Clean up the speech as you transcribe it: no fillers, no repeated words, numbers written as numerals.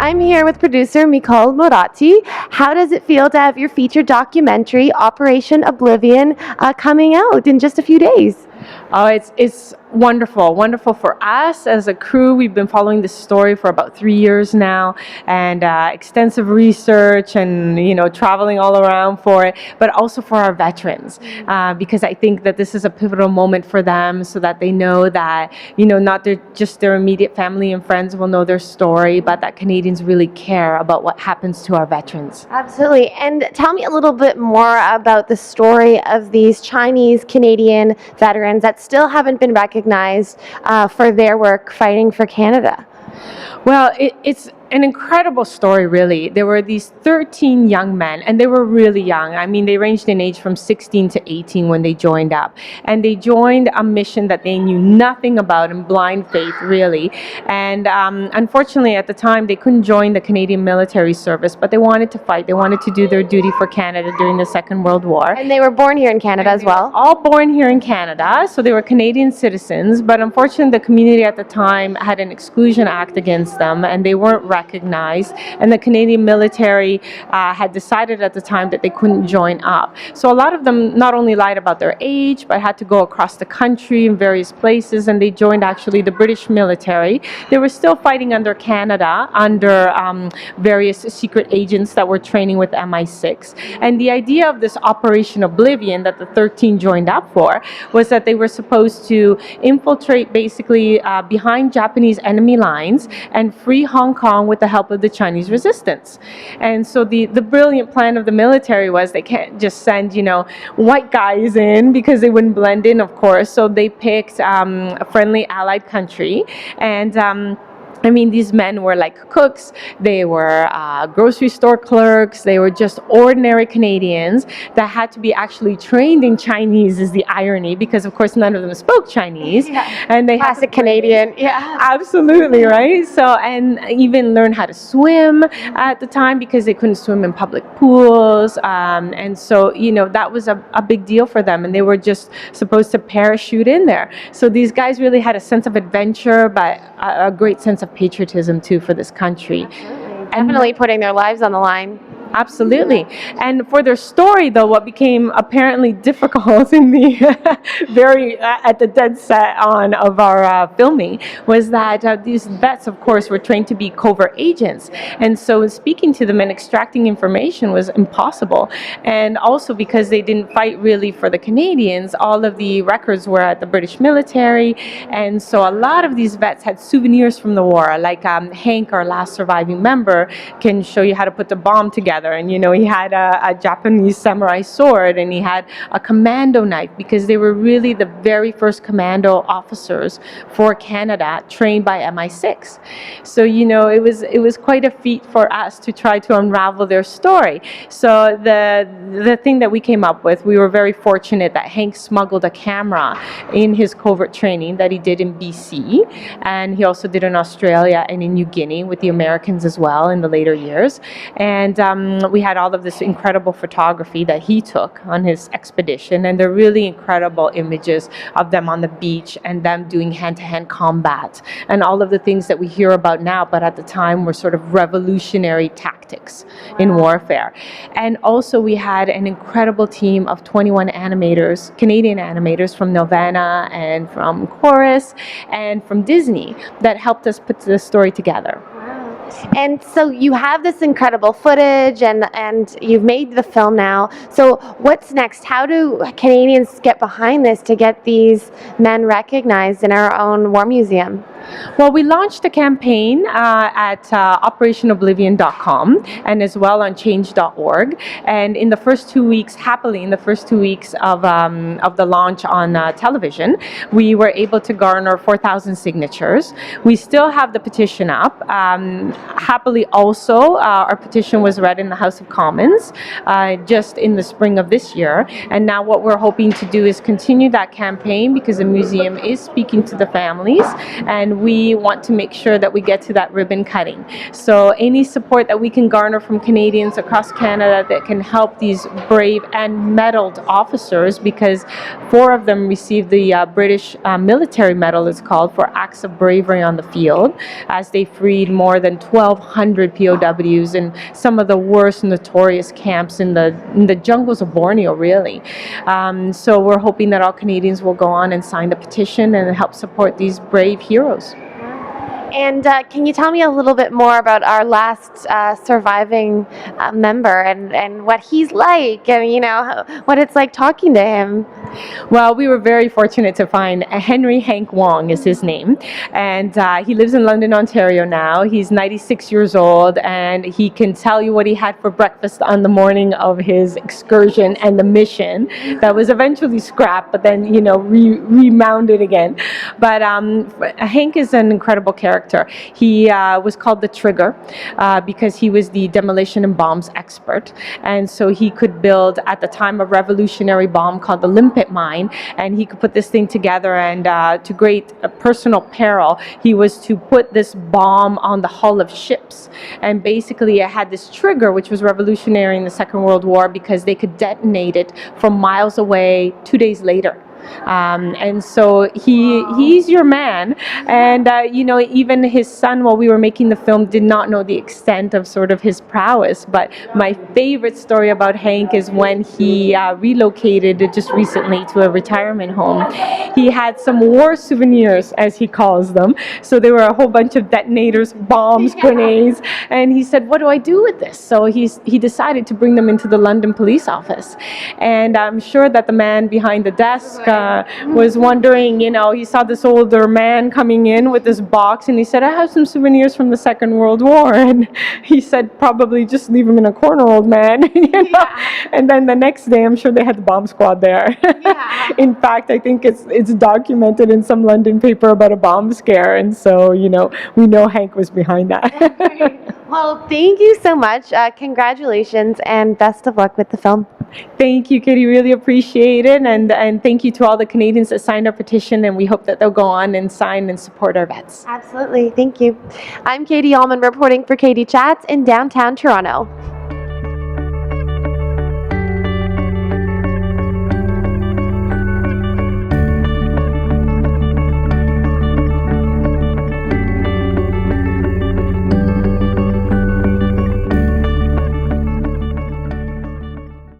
I'm here with producer MICOL MAROTTI. How does it feel to have your feature documentary, Operation Oblivion, coming out in just a few days? Oh, it's wonderful for us as a crew. We've been following this story for about 3 years now, and extensive research and traveling all around for it, but also for our veterans, because I think that this is a pivotal moment for them, so that they know that not just their immediate family and friends will know their story, but that Canadians really care about what happens to our veterans. Absolutely. And tell me a little bit more about the story of these Chinese Canadian veterans that still haven't been recognized for their work fighting for Canada. Well, it's an incredible story, really. There were these 13 young men, and they were really young. I mean, they ranged in age from 16 to 18 when they joined up. And they joined a mission that they knew nothing about, in blind faith, really. And unfortunately, at the time, they couldn't join the Canadian military service, but they wanted to fight. They wanted to do their duty for Canada during the Second World War. And they were born here in Canada as well? All born here in Canada, so they were Canadian citizens, but unfortunately, the community at the time had an exclusion act against them, and they weren't recognized, and the Canadian military had decided at the time that they couldn't join up. So a lot of them not only lied about their age, but had to go across the country in various places, and they joined actually the British military. They were still fighting under Canada, under various secret agents that were training with MI6. And the idea of this Operation Oblivion that the 13 joined up for was that they were supposed to infiltrate basically behind Japanese enemy lines and free Hong Kong with the help of the Chinese resistance. And so the brilliant plan of the military was they can't just send, white guys in because they wouldn't blend in, of course. So they picked a friendly allied country, and these men were like cooks, they were grocery store clerks, they were just ordinary Canadians that had to be actually trained in Chinese, is the irony, because of course none of them spoke Chinese. Yeah. And they Classic Canadian. Yeah, absolutely, right? So, and even learn how to swim at the time because they couldn't swim in public pools. And so, that was a big deal for them, and they were just supposed to parachute in there. So these guys really had a sense of adventure, but a great sense of patriotism too for this country. Definitely putting their lives on the line. Absolutely. And for their story, though, what became apparently difficult in the very at the dead set on of our filming was that these vets, of course, were trained to be covert agents. And so speaking to them and extracting information was impossible. And also because they didn't fight really for the Canadians, all of the records were at the British military. And so a lot of these vets had souvenirs from the war, like Hank, our last surviving member, can show you how to put the bomb together. And he had a Japanese samurai sword, and he had a commando knife, because they were really the very first commando officers for Canada, trained by MI6. So it was quite a feat for us to try to unravel their story. So the thing that we came up with, we were very fortunate that Hank smuggled a camera in his covert training that he did in BC, and he also did in Australia and in New Guinea with the Americans as well in the later years. And we had all of this incredible photography that he took on his expedition, and they're really incredible images of them on the beach and them doing hand-to-hand combat and all of the things that we hear about now, but at the time were sort of revolutionary tactics in warfare. And also we had an incredible team of 21 animators, Canadian animators from Nelvana and from Chorus and from Disney that helped us put the story together. And so you have this incredible footage, and you've made the film now. So what's next? How do Canadians get behind this to get these men recognized in our own war museum? Well, we launched a campaign at OperationOblivion.com and as well on change.org. And in the first 2 weeks, happily, in the first 2 weeks of the launch on television, we were able to garner 4,000 signatures. We still have the petition up. Happily also, our petition was read in the House of Commons just in the spring of this year. And now what we're hoping to do is continue that campaign, because the museum is speaking to the families and and we want to make sure that we get to that ribbon cutting. So any support that we can garner from Canadians across Canada that can help these brave and medaled officers, because 4 of them received the British military medal, it's called, for acts of bravery on the field, as they freed more than 1,200 POWs in some of the worst notorious camps in the jungles of Borneo, really. So we're hoping that all Canadians will go on and sign the petition and help support these brave heroes. And can you tell me a little bit more about our last surviving member and what he's like, and you know what it's like talking to him? Well, we were very fortunate to find Henry Hank Wong is his name, and he lives in London, Ontario now. He's 96 years old, and he can tell you what he had for breakfast on the morning of his excursion and the mission that was eventually scrapped, but then, you know, remounted again. But Hank is an incredible character. He was called the Trigger because he was the demolition and bombs expert, and so he could build, at the time, a revolutionary bomb called the Limpet mine, and he could put this thing together, and to great personal peril, he was to put this bomb on the hull of ships. And basically it had this trigger, which was revolutionary in the Second World War, because they could detonate it from miles away 2 days later. And so he's your man, and you know, even his son, while we were making the film, did not know the extent of sort of his prowess. But my favorite story about Hank is when he relocated just recently to a retirement home. He had some war souvenirs, as he calls them. So there were a whole bunch of detonators, bombs, grenades, and he said, what do I do with this? So he decided to bring them into the London police office, and I'm sure that the man behind the desk was wondering, you know, he saw this older man coming in with this box, and he said, I have some souvenirs from the Second World War. And he said, probably just leave him in a corner, old man. You know? Yeah. And then the next day, I'm sure they had the bomb squad there. Yeah. In fact, I think it's documented in some London paper about a bomb scare, and so, you know, we know Hank was behind that. Well, thank you so much. Congratulations, and best of luck with the film. Thank you, Katie. Really appreciate it. And thank you to all the Canadians that signed our petition. And we hope that they'll go on and sign and support our vets. Absolutely. Thank you. I'm Katie Uhlmann reporting for Katie Chats in downtown Toronto.